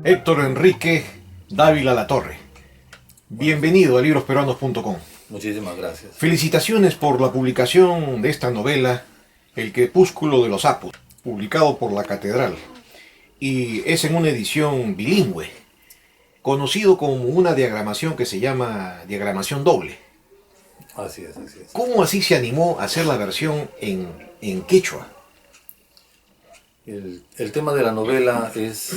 Héctor Enrique Dávila Latorre. Bienvenido a librosperuanos.com. Muchísimas gracias. Felicitaciones por la publicación de esta novela, El crepúsculo de los sapos, publicado por La Catedral. Y es en una edición bilingüe, conocido como una diagramación que se llama diagramación doble. Así es, así es. ¿Cómo así se animó a hacer la versión en quechua? El tema de la novela es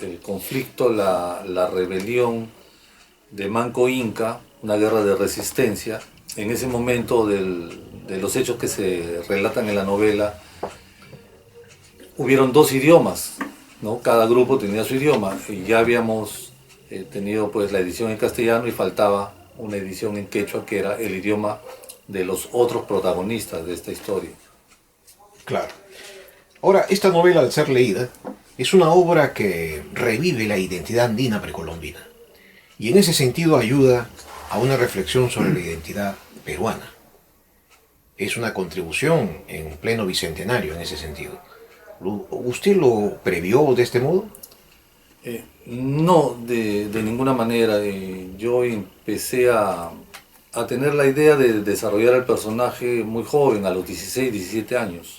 el conflicto, la rebelión de Manco Inca, una guerra de resistencia. En ese momento de los hechos que se relatan en la novela, hubieron dos idiomas, ¿no? Cada grupo tenía su idioma y ya habíamos tenido pues la edición en castellano y faltaba una edición en quechua que era el idioma de los otros protagonistas de esta historia. Claro. Ahora, esta novela, al ser leída, es una obra que revive la identidad andina precolombina y en ese sentido ayuda a una reflexión sobre la identidad peruana. Es una contribución en pleno bicentenario en ese sentido. ¿Usted lo previó de este modo? No, de ninguna manera. Yo empecé a tener la idea de desarrollar el personaje muy joven, a los 16, 17 años.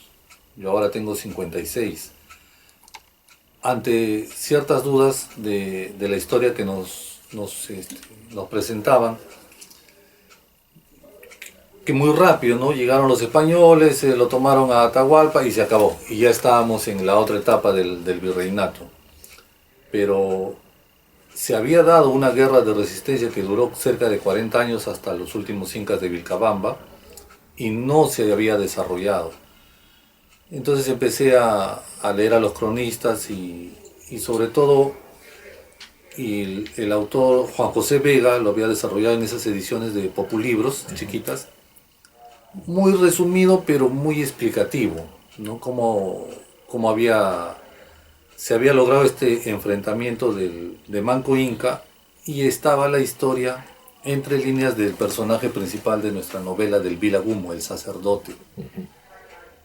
Yo ahora tengo 56. Ante ciertas dudas de la historia que nos presentaban, que muy rápido, ¿no? Llegaron los españoles, lo tomaron a Atahualpa y se acabó. Y ya estábamos en la otra etapa del virreinato. Pero se había dado una guerra de resistencia que duró cerca de 40 años hasta los últimos incas de Vilcabamba y no se había desarrollado. Entonces empecé a leer a los cronistas y sobre todo el autor Juan José Vega lo había desarrollado en esas ediciones de Populibros chiquitas. Muy resumido pero muy explicativo, ¿no? Cómo se había logrado este enfrentamiento de Manco Inca y estaba la historia entre líneas del personaje principal de nuestra novela del Vilagumo, el sacerdote.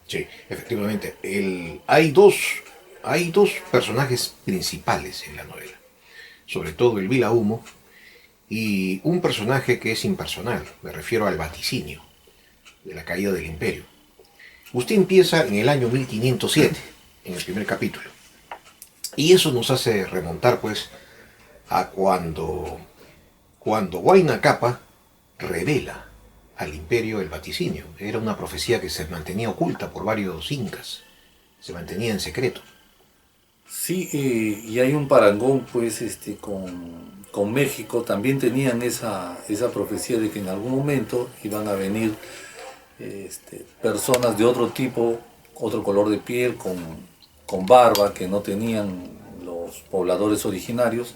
Sí, efectivamente. Hay dos personajes principales en la novela. Sobre todo el Vilahumo y un personaje que es impersonal. Me refiero al vaticinio de la caída del imperio. Usted empieza en el año 1507, en el primer capítulo. Y eso nos hace remontar, pues, a cuando Huayna Cápac revela al imperio el vaticinio. Era una profecía que se mantenía oculta por varios incas, se mantenía en secreto. Sí, y hay un parangón pues con México. También tenían esa profecía de que en algún momento iban a venir personas de otro tipo, otro color de piel, con barba, que no tenían los pobladores originarios,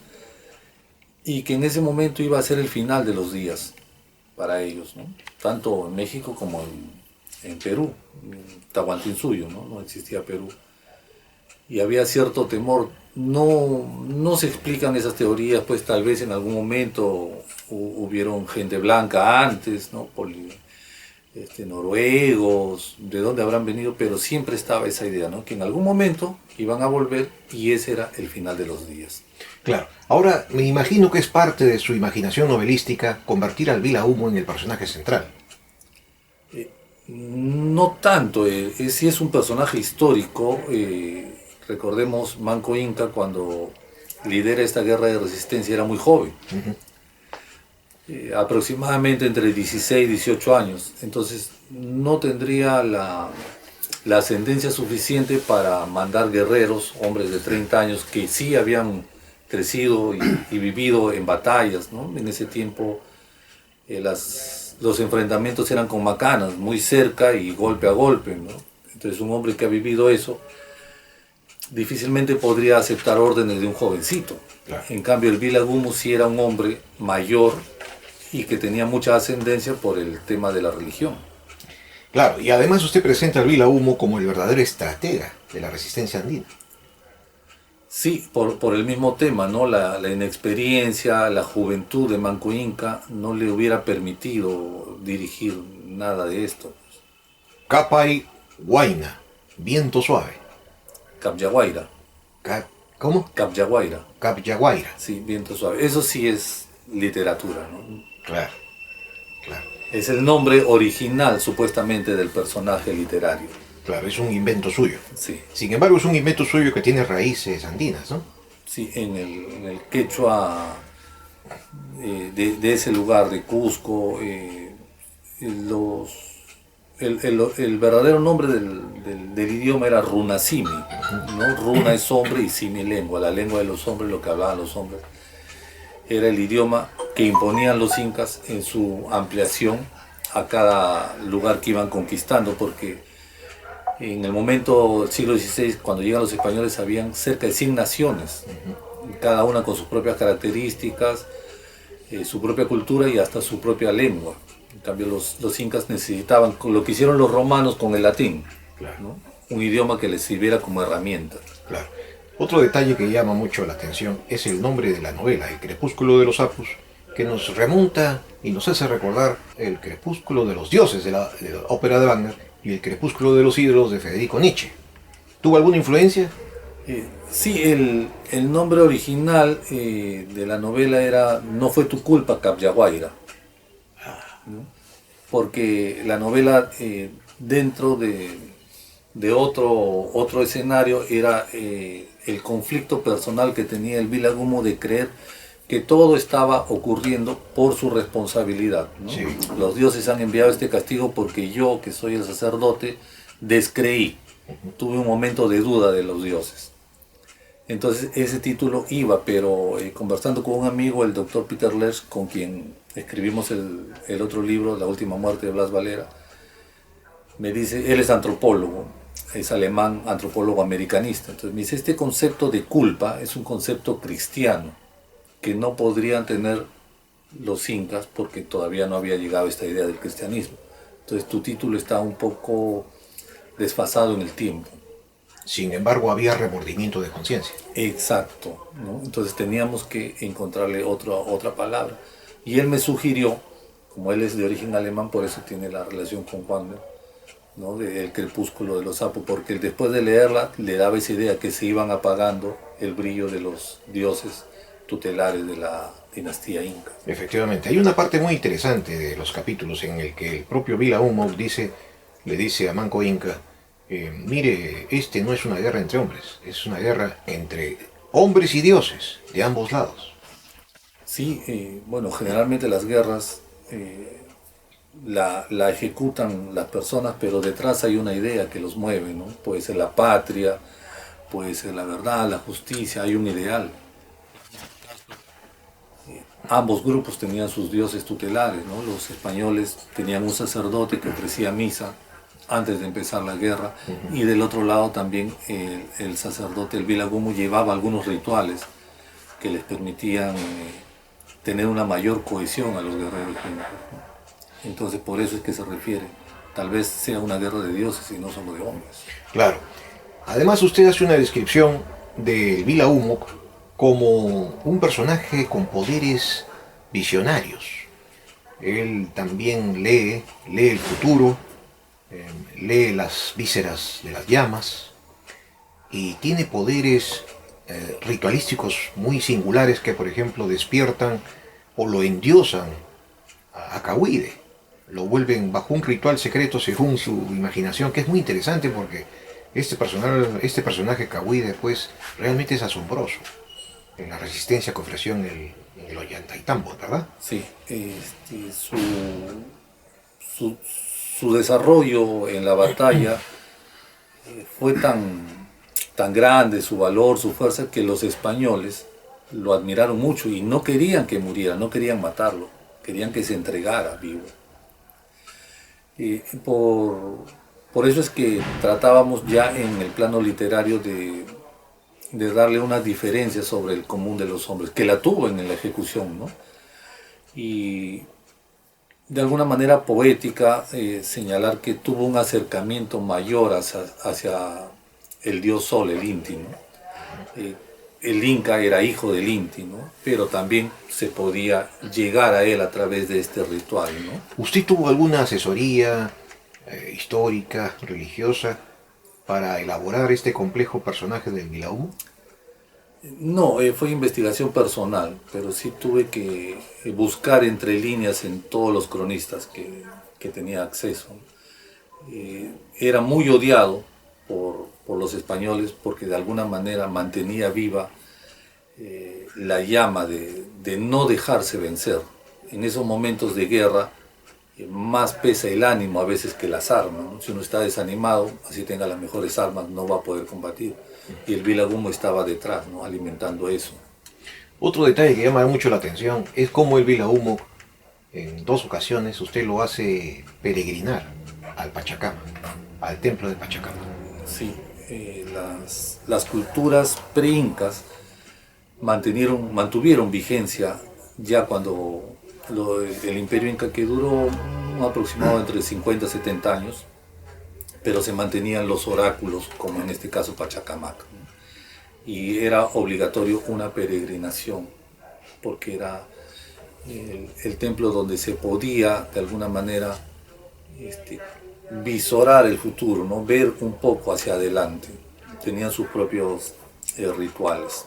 y que en ese momento iba a ser el final de los días para ellos, ¿no? Tanto en México como en Perú, en Tahuantinsuyo, ¿no? No existía Perú. Y había cierto temor. No se explican esas teorías, pues tal vez en algún momento hubieron gente blanca antes, ¿no? Noruegos, de dónde habrán venido, pero siempre estaba esa idea, ¿no? Que en algún momento iban a volver y ese era el final de los días. Claro. Ahora, me imagino que es parte de su imaginación novelística convertir al Vilahumo en el personaje central. No tanto, sí es un personaje histórico. Recordemos, Manco Inca, cuando lidera esta guerra de resistencia, era muy joven. Aproximadamente entre 16 y 18 años. Entonces no tendría la ascendencia suficiente para mandar guerreros, hombres de 30 años, que sí habían crecido y vivido en batallas, ¿no? En ese tiempo los enfrentamientos eran con macanas, muy cerca y golpe a golpe, ¿no? Entonces un hombre que ha vivido eso difícilmente podría aceptar órdenes de un jovencito. Claro. En cambio el Vilagumo sí era un hombre mayor y que tenía mucha ascendencia por el tema de la religión. Claro, y además usted presenta al Vilahumo como el verdadero estratega de la resistencia andina. Sí, por el mismo tema, ¿no? La inexperiencia, la juventud de Manco Inca no le hubiera permitido dirigir nada de esto. Cápac Huayna, viento suave. Capyaguaira. ¿Cómo? Capyaguaira. Capyaguaira. Sí, viento suave. Eso sí es literatura, ¿no? Claro, claro. Es el nombre original, supuestamente, del personaje literario. Claro, es un invento suyo. Sí, Sin embargo, es un invento suyo que tiene raíces andinas, ¿no? sí, en el quechua de ese lugar, de Cusco, los, el verdadero nombre del idioma era runasimi, ¿no? Runa es hombre y simi lengua, la lengua de los hombres, lo que hablaban los hombres. Era el idioma que imponían los incas en su ampliación a cada lugar que iban conquistando, porque en el momento del siglo XVI, cuando llegan los españoles, habían cerca de 100 naciones, cada una con sus propias características, su propia cultura y hasta su propia lengua. En cambio, los incas necesitaban lo que hicieron los romanos con el latín, Claro. ¿no? Un idioma que les sirviera como herramienta. Claro. Otro detalle que llama mucho la atención es el nombre de la novela, El crepúsculo de los sapos, que nos remonta y nos hace recordar el crepúsculo de los dioses de la ópera de Wagner y el crepúsculo de los ídolos de Federico Nietzsche. ¿Tuvo alguna influencia? Sí, el nombre original de la novela era No fue tu culpa, Capyaguaira, ¿no? Porque la novela dentro de otro escenario era el conflicto personal que tenía el Vilagumo de creer que todo estaba ocurriendo por su responsabilidad, ¿no? Sí. Los dioses han enviado este castigo porque yo, que soy el sacerdote, descreí, tuve un momento de duda de los dioses. Entonces ese título iba, pero conversando con un amigo, el doctor Peter Lerch, con quien escribimos el otro libro, La última muerte de Blas Valera, me dice, él es antropólogo, es alemán, antropólogo americanista. Entonces me dice, este concepto de culpa es un concepto cristiano que no podrían tener los incas porque todavía no había llegado esta idea del cristianismo. Entonces tu título está un poco desfasado en el tiempo. Sin embargo, había remordimiento de conciencia. Exacto, ¿no? Entonces teníamos que encontrarle otra palabra. Y él me sugirió, como él es de origen alemán, por eso tiene la relación con Wagner, ¿no? El crepúsculo de los sapos, porque después de leerla le daba esa idea que se iban apagando el brillo de los dioses tutelares de la dinastía inca. Efectivamente, hay una parte muy interesante de los capítulos en el que el propio Vilahumo le dice a Manco Inca, mire, este no es una guerra entre hombres, es una guerra entre hombres y dioses de ambos lados. Sí, bueno, generalmente las guerras la ejecutan las personas, pero detrás hay una idea que los mueve, ¿no? Puede ser la patria, puede ser la verdad, la justicia, hay un ideal. Ambos grupos tenían sus dioses tutelares, ¿no? Los españoles tenían un sacerdote que ofrecía misa antes de empezar la guerra, y del otro lado también el sacerdote, el Vilagumo, llevaba algunos rituales que les permitían tener una mayor cohesión a los guerreros incas, ¿no? Entonces por eso es que se refiere, tal vez sea una guerra de dioses y no solo de hombres. Claro. Además, usted hace una descripción del Vilahumo como un personaje con poderes visionarios. Él también lee el futuro, lee las vísceras de las llamas y tiene poderes ritualísticos muy singulares que, por ejemplo, despiertan o lo endiosan a Cahuide. Lo vuelven bajo un ritual secreto según su imaginación, que es muy interesante porque este personaje Cahuide, pues, realmente es asombroso en la resistencia que ofreció en el Ollantaytambo, ¿verdad? Sí, su desarrollo en la batalla fue tan grande, su valor, su fuerza, que los españoles lo admiraron mucho y no querían que muriera, no querían matarlo, querían que se entregara vivo. Y por eso es que tratábamos ya en el plano literario de darle una diferencia sobre el común de los hombres, que la tuvo en la ejecución, ¿no? Y de alguna manera poética señalar que tuvo un acercamiento mayor hacia el dios Sol, el Inti, ¿no? El Inca era hijo del Inti, ¿no? Pero también se podía llegar a él a través de este ritual, ¿no? ¿Usted tuvo alguna asesoría histórica, religiosa, para elaborar este complejo personaje del Vilahumo? No, fue investigación personal, pero sí tuve que buscar entre líneas en todos los cronistas que tenía acceso. Era muy odiado por los españoles porque de alguna manera mantenía viva la llama de no dejarse vencer. En esos momentos de guerra más pesa el ánimo a veces que las armas, ¿no? Si uno está desanimado, así tenga las mejores armas, no va a poder combatir. Y el Vilagumo estaba detrás, ¿no? Alimentando eso. Otro detalle que llama mucho la atención es cómo el Vilahumo, en dos ocasiones, usted lo hace peregrinar al Pachacama, al templo de Pachacama. Sí, las culturas pre-incas mantuvieron vigencia ya cuando el imperio inca, que duró un aproximado entre 50 y 70 años, pero se mantenían los oráculos, como en este caso Pachacamac, ¿no? Y era obligatorio una peregrinación, porque era el templo donde se podía de alguna manera visorar el futuro, ¿no? Ver un poco hacia adelante. Tenían sus propios rituales.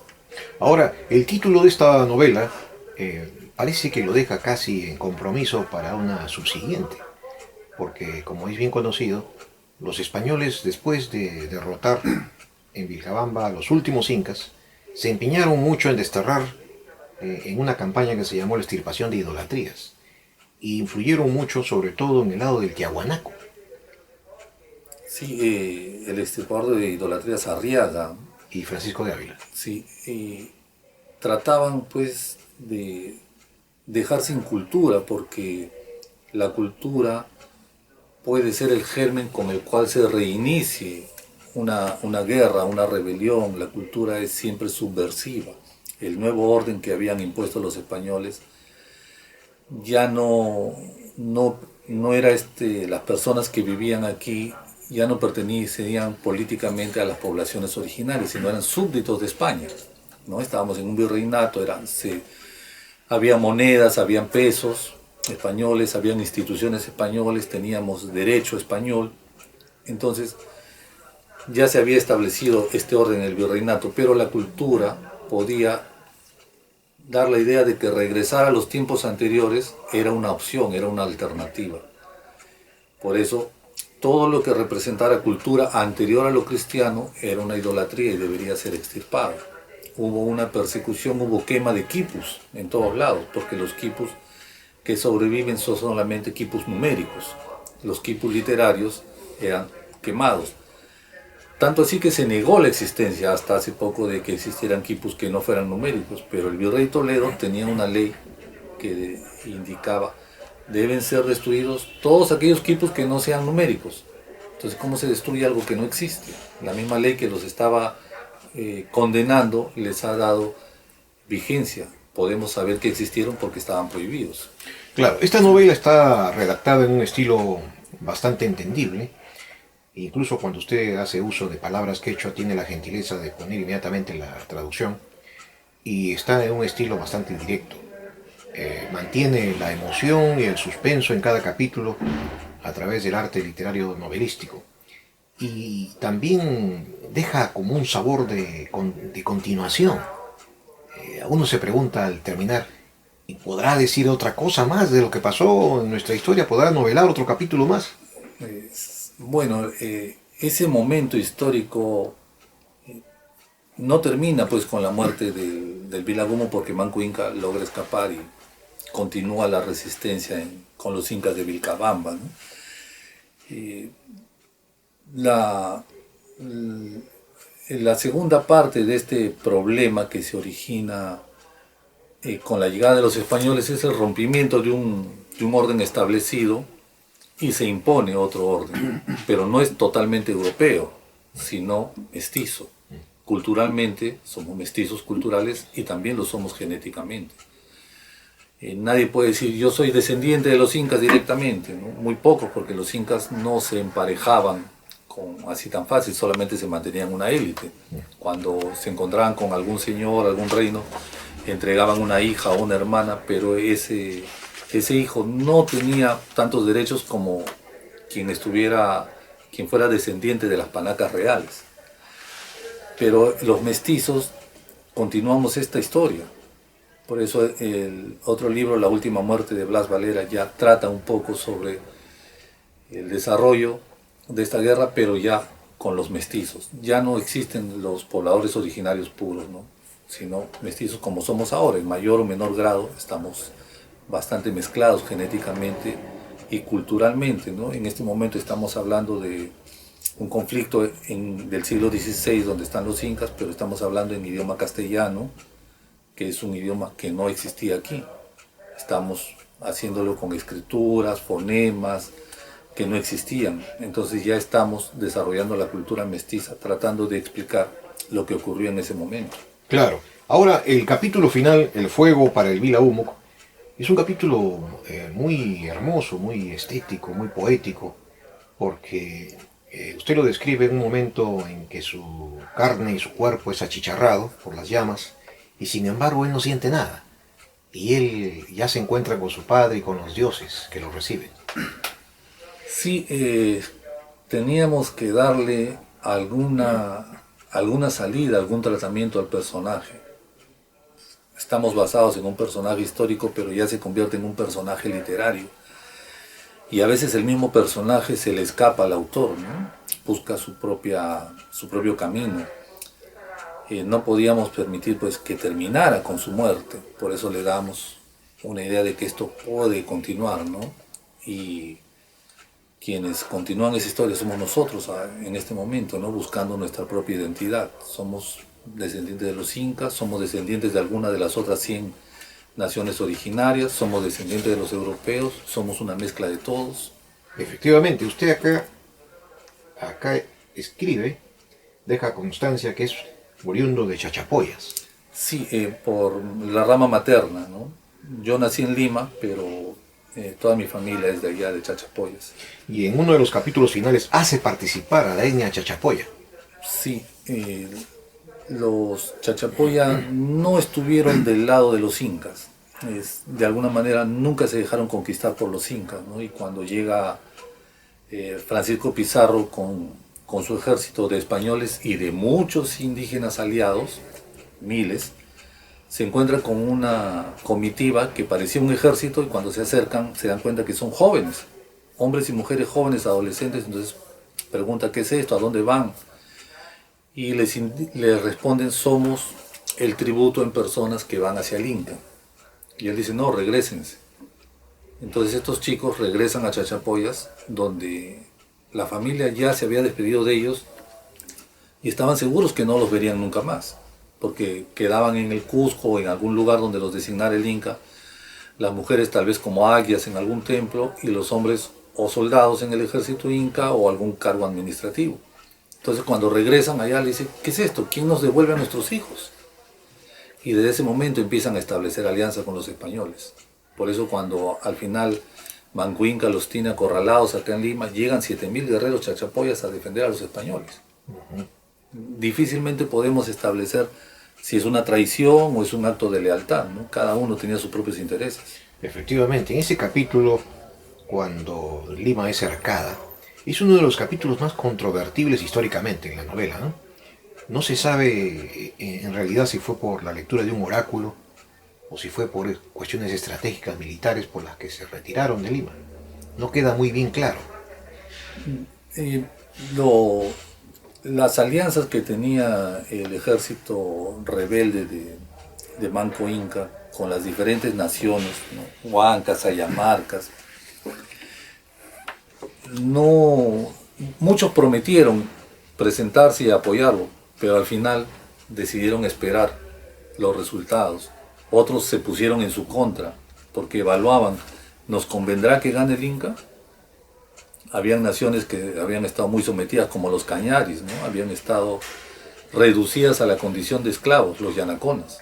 Ahora, el título de esta novela parece que lo deja casi en compromiso para una subsiguiente, porque como es bien conocido, los españoles, después de derrotar en Vilcabamba a los últimos incas, se empeñaron mucho en desterrar en una campaña que se llamó la extirpación de idolatrías, y influyeron mucho sobre todo en el lado del Tiahuanaco. Sí, el extirpador de idolatrías Arriaga, Y Francisco de Ávila. sí, trataban pues de dejar sin cultura, porque la cultura puede ser el germen con el cual se reinicie una guerra, una rebelión. La cultura es siempre subversiva. El nuevo orden que habían impuesto los españoles ya no era las personas que vivían aquí ya no pertenecían políticamente a las poblaciones originales, sino eran súbditos de España, ¿no? Estábamos en un virreinato, había monedas, habían pesos españoles, habían instituciones españoles, teníamos derecho español. Entonces ya se había establecido este orden en el virreinato, pero la cultura podía dar la idea de que regresar a los tiempos anteriores era una opción, era una alternativa. Por eso todo lo que representara cultura anterior a lo cristiano era una idolatría y debería ser extirpado. Hubo una persecución, hubo quema de quipus en todos lados, porque los quipus que sobreviven son solamente quipus numéricos. Los quipus literarios eran quemados. Tanto así que se negó la existencia hasta hace poco de que existieran quipus que no fueran numéricos, pero el virrey Toledo tenía una ley que indicaba: deben ser destruidos todos aquellos quipus que no sean numéricos. Entonces, ¿cómo se destruye algo que no existe? La misma ley que los estaba condenando les ha dado vigencia. Podemos saber que existieron porque estaban prohibidos. Claro, esta novela está redactada en un estilo bastante entendible. Incluso cuando usted hace uso de palabras quechua, tiene la gentileza de poner inmediatamente la traducción. Y está en un estilo bastante directo. Mantiene la emoción y el suspenso en cada capítulo a través del arte literario novelístico. Y también deja como un sabor de continuación. Uno se pregunta al terminar, ¿y podrá decir otra cosa más de lo que pasó en nuestra historia? ¿Podrá novelar otro capítulo más? Bueno, ese momento histórico no termina pues con la muerte del Vilagumo, porque Manco Inca logra escapar y continúa la resistencia con los incas de Vilcabamba, ¿no? La segunda parte de este problema que se origina con la llegada de los españoles es el rompimiento de un orden establecido y se impone otro orden, pero no es totalmente europeo, sino mestizo. Culturalmente somos mestizos culturales y también lo somos genéticamente. Nadie puede decir yo soy descendiente de los incas directamente, ¿no? Muy pocos, porque los incas no se emparejaban así tan fácil, solamente se mantenían una élite. Cuando se encontraban con algún señor, algún reino, entregaban una hija o una hermana, pero ese hijo no tenía tantos derechos como quien fuera descendiente de las panacas reales. Pero los mestizos continuamos esta historia. Por eso el otro libro, La última muerte de Blas Valera, ya trata un poco sobre el desarrollo de esta guerra, pero ya con los mestizos. Ya no existen los pobladores originarios puros, ¿no? Sino mestizos como somos ahora, en mayor o menor grado, estamos bastante mezclados genéticamente y culturalmente, ¿no? En este momento estamos hablando de un conflicto del siglo XVI donde están los incas, pero estamos hablando en idioma castellano, que es un idioma que no existía aquí. Estamos haciéndolo con escrituras, fonemas, que no existían. Entonces ya estamos desarrollando la cultura mestiza, tratando de explicar lo que ocurrió en ese momento. Claro. Ahora, el capítulo final, El fuego para el Vila Humo, es un capítulo muy hermoso, muy estético, muy poético, porque usted lo describe en un momento en que su carne y su cuerpo es achicharrado por las llamas, y sin embargo él no siente nada. Y él ya se encuentra con su padre y con los dioses que lo reciben. Sí, teníamos que darle alguna salida, algún tratamiento al personaje. Estamos basados en un personaje histórico, pero ya se convierte en un personaje literario. Y a veces el mismo personaje se le escapa al autor, ¿no? Busca su propio camino. No podíamos permitir pues que terminara con su muerte, por eso le damos una idea de que esto puede continuar, ¿no? Y quienes continúan esa historia somos nosotros en este momento, ¿no? Buscando nuestra propia identidad. Somos descendientes de los incas, somos descendientes de alguna de las otras 100 naciones originarias, somos descendientes de los europeos, somos una mezcla de todos. Efectivamente, usted acá escribe, deja constancia que es oriundo de Chachapoyas. Sí, por la rama materna, ¿no? Yo nací en Lima, pero toda mi familia es de allá, de Chachapoyas. Y en uno de los capítulos finales hace participar a la etnia Chachapoya. Sí, los Chachapoya no estuvieron del lado de los incas. De alguna manera nunca se dejaron conquistar por los incas, ¿no? Y cuando llega Francisco Pizarro con su ejército de españoles y de muchos indígenas aliados, miles, se encuentra con una comitiva que parecía un ejército y cuando se acercan se dan cuenta que son jóvenes, hombres y mujeres jóvenes, adolescentes. Entonces pregunta qué es esto, a dónde van, y les responden: somos el tributo en personas que van hacia el Inca. Y él dice: no, regrésense. Entonces estos chicos regresan a Chachapoyas, donde la familia ya se había despedido de ellos y estaban seguros que no los verían nunca más, porque quedaban en el Cusco o en algún lugar donde los designara el Inca, las mujeres tal vez como aguias en algún templo y los hombres o soldados en el ejército inca o algún cargo administrativo. Entonces cuando regresan allá le dicen: ¿qué es esto? ¿Quién nos devuelve a nuestros hijos? Y desde ese momento empiezan a establecer alianza con los españoles. Por eso cuando al final Manco Inca los tiene acorralados acá en Lima, llegan 7.000 guerreros chachapoyas a defender a los españoles. Difícilmente podemos establecer si es una traición o es un acto de lealtad, ¿no? Cada uno tenía sus propios intereses. Efectivamente, en ese capítulo, cuando Lima es cercada, es uno de los capítulos más controvertibles históricamente en la novela, ¿no? No se sabe en realidad si fue por la lectura de un oráculo o si fue por cuestiones estratégicas militares por las que se retiraron de Lima. No queda muy bien claro. Las alianzas que tenía el ejército rebelde de Manco Inca con las diferentes naciones, ¿no? Huancas, ayamarcas, muchos prometieron presentarse y apoyarlo, pero al final decidieron esperar los resultados. Otros se pusieron en su contra porque evaluaban: ¿nos convendrá que gane el Inca? Habían naciones que habían estado muy sometidas, como los cañaris, ¿no? Habían estado reducidas a la condición de esclavos, los yanaconas.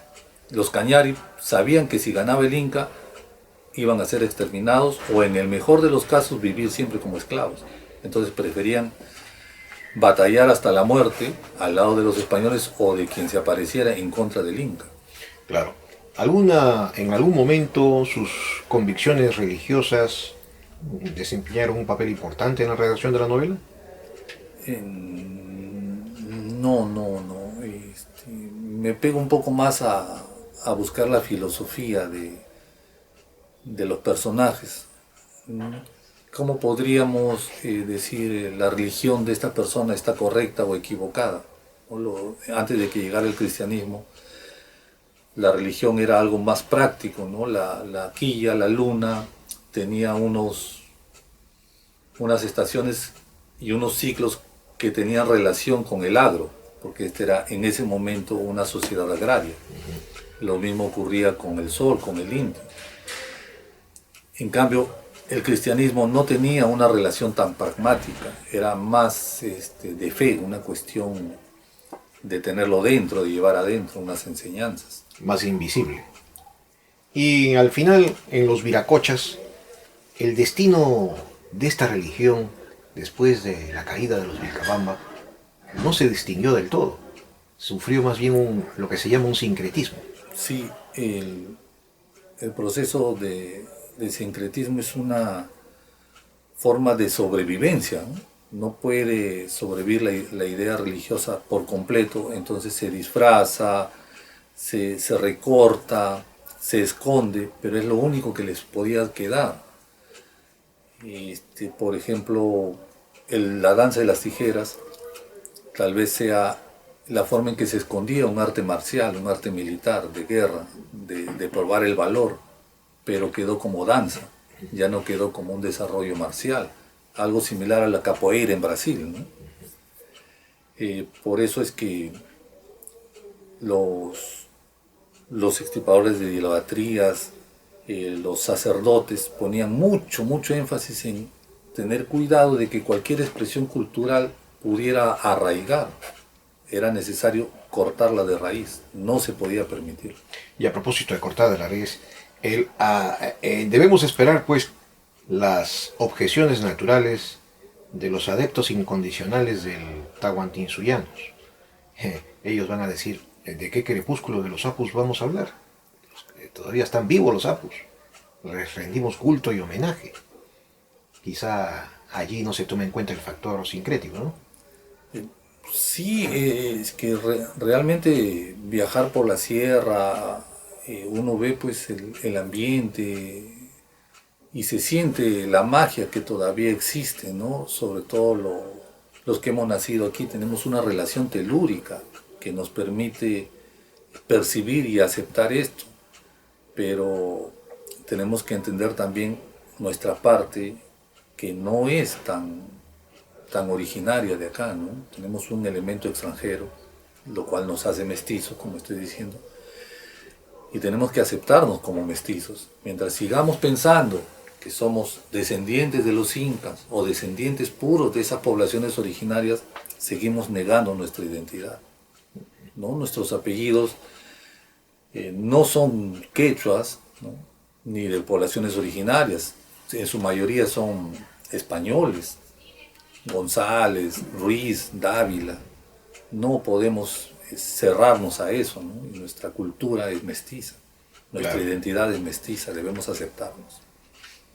Los cañaris sabían que si ganaba el Inca iban a ser exterminados o, en el mejor de los casos, vivir siempre como esclavos. Entonces preferían batallar hasta la muerte al lado de los españoles o de quien se apareciera en contra del Inca. Claro. ¿En algún momento sus convicciones religiosas desempeñaron un papel importante en la redacción de la novela? No. me pego un poco más a buscar la filosofía de los personajes. ¿Cómo podríamos decir la religión de esta persona está correcta o equivocada? Antes de que llegara el cristianismo, la religión era algo más práctico, ¿no? La quilla, la luna, tenía unas estaciones y unos ciclos que tenían relación con el agro, porque este era en ese momento una sociedad agraria. Lo mismo ocurría con el sol, con el indio. En cambio, el cristianismo no tenía una relación tan pragmática, era más de fe, una cuestión de tenerlo dentro, de llevar adentro unas enseñanzas. Más invisible. Y al final, en los viracochas, el destino de esta religión, después de la caída de los Vilcabamba, no se distinguió del todo. Sufrió más bien lo que se llama un sincretismo. Sí, el proceso de sincretismo es una forma de sobrevivencia, ¿no? No puede sobrevivir la idea religiosa por completo, entonces se disfraza, se recorta, se esconde, pero es lo único que les podía quedar. Por ejemplo, la danza de las tijeras tal vez sea la forma en que se escondía un arte marcial, un arte militar, de guerra, de probar el valor, pero quedó como danza, ya no quedó como un desarrollo marcial, algo similar a la capoeira en Brasil, ¿no? Por eso es que los extirpadores de idolatrías, los sacerdotes ponían mucho énfasis en tener cuidado de que cualquier expresión cultural pudiera arraigar. Era necesario cortarla de raíz, no se podía permitir. Y a propósito de cortar de la raíz, debemos esperar pues las objeciones naturales de los adeptos incondicionales del Tahuantinsuyanos. Ellos van a decir, ¿de qué crepúsculo de los apus vamos a hablar? Todavía están vivos los apus. Les rendimos culto y homenaje. Quizá allí no se tome en cuenta el factor sincrético, ¿no? Sí, es que realmente viajar por la sierra, uno ve pues el ambiente y se siente la magia que todavía existe, ¿no? Sobre todo los que hemos nacido aquí tenemos una relación telúrica que nos permite percibir y aceptar esto, pero tenemos que entender también nuestra parte que no es tan originaria de acá, ¿no? Tenemos un elemento extranjero, lo cual nos hace mestizos, como estoy diciendo, y tenemos que aceptarnos como mestizos. Mientras sigamos pensando que somos descendientes de los incas o descendientes puros de esas poblaciones originarias, seguimos negando nuestra identidad, ¿no? Nuestros apellidos no son quechuas, ¿no? Ni de poblaciones originarias, en su mayoría son españoles, González, Ruiz, Dávila. No podemos cerrarnos a eso, ¿no? Y nuestra cultura es mestiza, nuestra identidad es mestiza, debemos aceptarnos.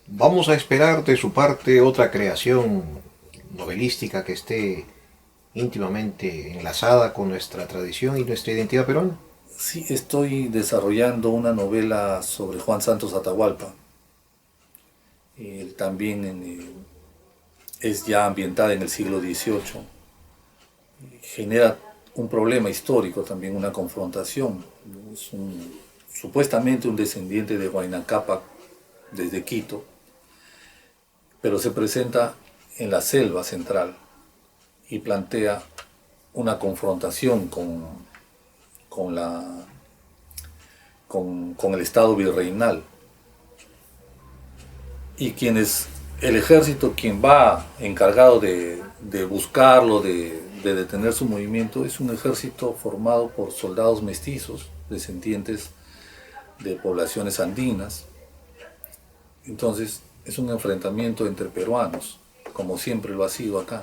Vamos a esperar de su parte otra creación novelística que esté íntimamente enlazada con nuestra tradición y nuestra identidad peruana. Sí, estoy desarrollando una novela sobre Juan Santos Atahualpa. Él también es ya ambientada en el siglo XVIII. Genera un problema histórico también, una confrontación. Es supuestamente un descendiente de Huayna Cápac desde Quito, pero se presenta en la selva central y plantea una confrontación con el Estado virreinal. Y el ejército, quien va encargado de buscarlo, de detener su movimiento, es un ejército formado por soldados mestizos, descendientes de poblaciones andinas. Entonces es un enfrentamiento entre peruanos, como siempre lo ha sido acá.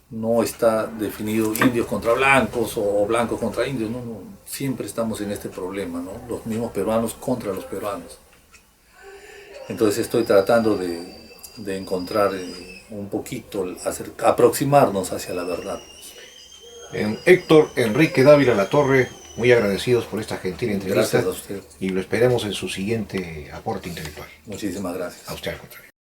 No está definido indios contra blancos o blancos contra indios, no, siempre estamos en este problema, ¿no? Los mismos peruanos contra los peruanos. Entonces estoy tratando de encontrar un poquito, aproximarnos hacia la verdad. Héctor Enrique Dávila Latorre, muy agradecidos por esta gentil entrevista. Gracias a usted. Y lo esperamos en su siguiente aporte intelectual. Muchísimas gracias. A usted al contrario.